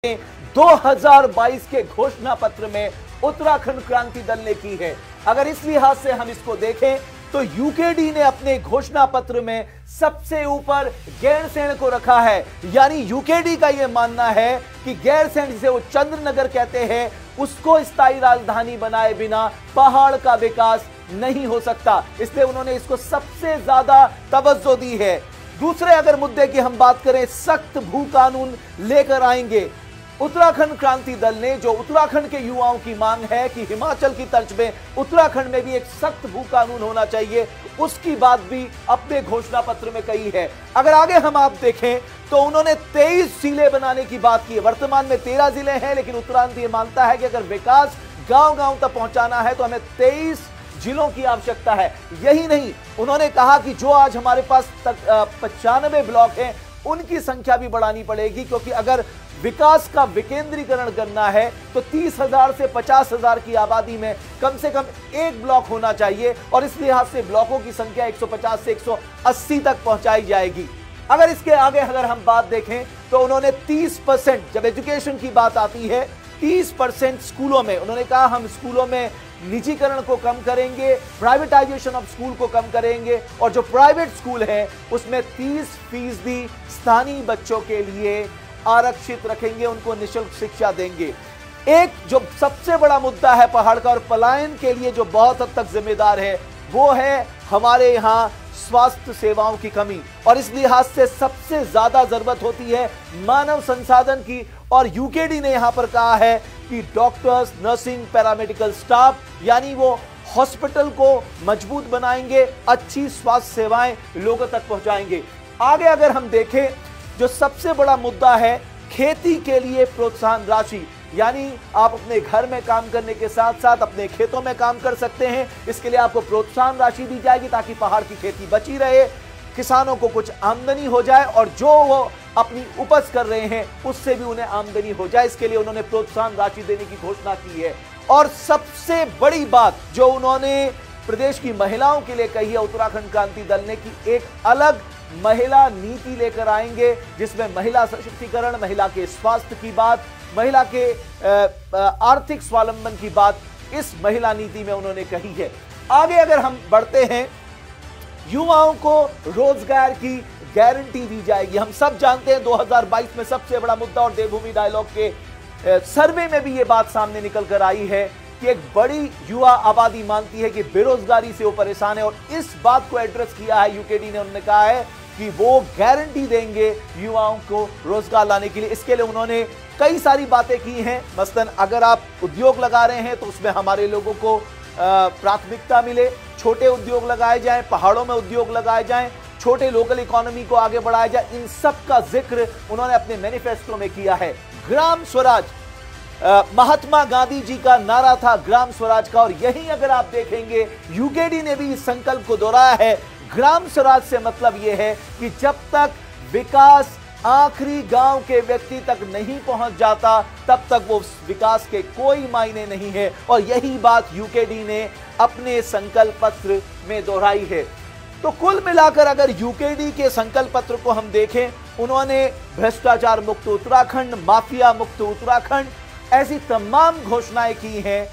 2022 के घोषणा पत्र में उत्तराखंड क्रांति दल ने की है। अगर इस लिहाज से हम इसको देखें तो यूकेडी ने अपने घोषणा पत्र में सबसे ऊपर गैरसैंण को रखा है। यानी यूकेडी का यह मानना है कि गैरसैंण, जिसे वो चंद्रनगर कहते हैं, उसको स्थायी राजधानी बनाए बिना पहाड़ का विकास नहीं हो सकता। इसलिए उन्होंने इसको सबसे ज्यादा तवज्जो दी है। दूसरे अगर मुद्दे की हम बात करें, सख्त भू कानून लेकर आएंगे। उत्तराखंड क्रांति दल ने, जो उत्तराखंड के युवाओं की मांग है कि हिमाचल की तर्ज में उत्तराखंड में भी एक सख्त भू कानून होना चाहिए, उसकी बात भी अपने घोषणा पत्र में कही है। अगर आगे हम आप देखें तो उन्होंने 23 जिले बनाने की बात की है। वर्तमान में 13 जिले हैं, लेकिन उत्तराखंड ये मानता है कि अगर विकास गांव-गांव तक पहुंचाना है तो हमें 23 जिलों की आवश्यकता है। यही नहीं, उन्होंने कहा कि जो आज हमारे पास 95 ब्लॉक हैं, उनकी संख्या भी बढ़ानी पड़ेगी, क्योंकि अगर विकास का विकेंद्रीकरण करना है तो 30,000 से 50,000 की आबादी में कम से कम एक ब्लॉक होना चाहिए, और इस लिहाज से ब्लॉकों की संख्या 150 से 180 तक पहुंचाई जाएगी। अगर इसके आगे अगर हम बात देखें तो उन्होंने 30%, जब एजुकेशन की बात आती है, 30% स्कूलों में, उन्होंने कहा हम स्कूलों में निजीकरण को कम करेंगे, प्राइवेटाइजेशन ऑफ स्कूल को कम करेंगे, और जो प्राइवेट स्कूल है उसमें 30% स्थानीय बच्चों के लिए आरक्षित रखेंगे, उनको निःशुल्क शिक्षा देंगे। एक जो सबसे बड़ा मुद्दा है पहाड़ का और पलायन के लिए जो बहुत हद तक जिम्मेदार है, वो है हमारे यहाँ स्वास्थ्य सेवाओं की कमी, और इस लिहाज से सबसे ज्यादा जरूरत होती है मानव संसाधन की। और यूकेडी ने यहां पर कहा है कि डॉक्टर्स, नर्सिंग, पैरामेडिकल स्टाफ, यानी वो हॉस्पिटल को मजबूत बनाएंगे, अच्छी स्वास्थ्य सेवाएं लोगों तक पहुंचाएंगे। आगे अगर हम देखें, जो सबसे बड़ा मुद्दा है खेती के लिए प्रोत्साहन राशि, यानी आप अपने घर में काम करने के साथ साथ अपने खेतों में काम कर सकते हैं, इसके लिए आपको प्रोत्साहन राशि दी जाएगी ताकि पहाड़ की खेती बची रहे, किसानों को कुछ आमदनी हो जाए, और जो वो अपनी उपज कर रहे हैं उससे भी उन्हें आमदनी हो जाए। इसके लिए उन्होंने प्रोत्साहन राशि देने की घोषणा की है। और सबसे बड़ी बात जो उन्होंने प्रदेश की महिलाओं के लिए कही है उत्तराखंड क्रांति दल ने, कि एक अलग महिला नीति लेकर आएंगे, जिसमें महिला सशक्तिकरण, महिला के स्वास्थ्य की बात, महिला के आर्थिक स्वावलंबन की बात इस महिला नीति में उन्होंने कही है। आगे अगर हम बढ़ते हैं, युवाओं को रोजगार की गारंटी दी जाएगी। हम सब जानते हैं 2022 में सबसे बड़ा मुद्दा, और देवभूमि डायलॉग के सर्वे में भी ये बात सामने निकल कर आई है कि एक बड़ी युवा आबादी मानती है कि बेरोजगारी से वो परेशान है, और इस बात को एड्रेस किया है यूकेडी ने। उन्होंने कहा है कि वो गारंटी देंगे युवाओं को रोजगार लाने के लिए। इसके लिए उन्होंने कई सारी बातें की हैं। मसलन अगर आप उद्योग लगा रहे हैं तो उसमें हमारे लोगों को प्राथमिकता मिले, छोटे उद्योग लगाए जाएं, पहाड़ों में उद्योग लगाए जाएं, छोटे लोकल इकोनॉमी को आगे बढ़ाया जाए। इन सब का जिक्र उन्होंने अपने मैनिफेस्टो में किया है। ग्राम स्वराज, महात्मा गांधी जी का नारा था ग्राम स्वराज का, और यही अगर आप देखेंगे यूकेडी ने भी इस संकल्प को दोहराया है। ग्राम स्वराज से मतलब यह है कि जब तक विकास आखिरी गांव के व्यक्ति तक नहीं पहुंच जाता, तब तक वो विकास के कोई मायने नहीं है, और यही बात यूकेडी ने अपने संकल्प पत्र में दोहराई है। तो कुल मिलाकर अगर यूकेडी के संकल्प पत्र को हम देखें, उन्होंने भ्रष्टाचार मुक्त उत्तराखंड, माफिया मुक्त उत्तराखंड, ऐसी तमाम घोषणाएं की हैं।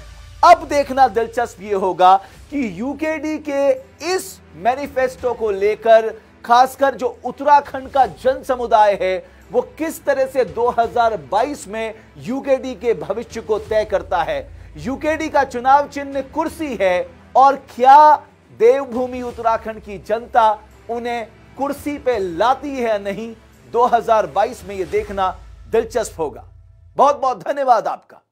अब देखना दिलचस्प ये होगा कि यूकेडी के इस मैनिफेस्टो को लेकर खासकर जो उत्तराखंड का जन समुदाय है, वो किस तरह से 2022 में यूकेडी के भविष्य को तय करता है। यूकेडी का चुनाव चिन्ह कुर्सी है, और क्या देवभूमि उत्तराखंड की जनता उन्हें कुर्सी पे लाती है या नहीं, 2022 में यह देखना दिलचस्प होगा। बहुत बहुत धन्यवाद आपका।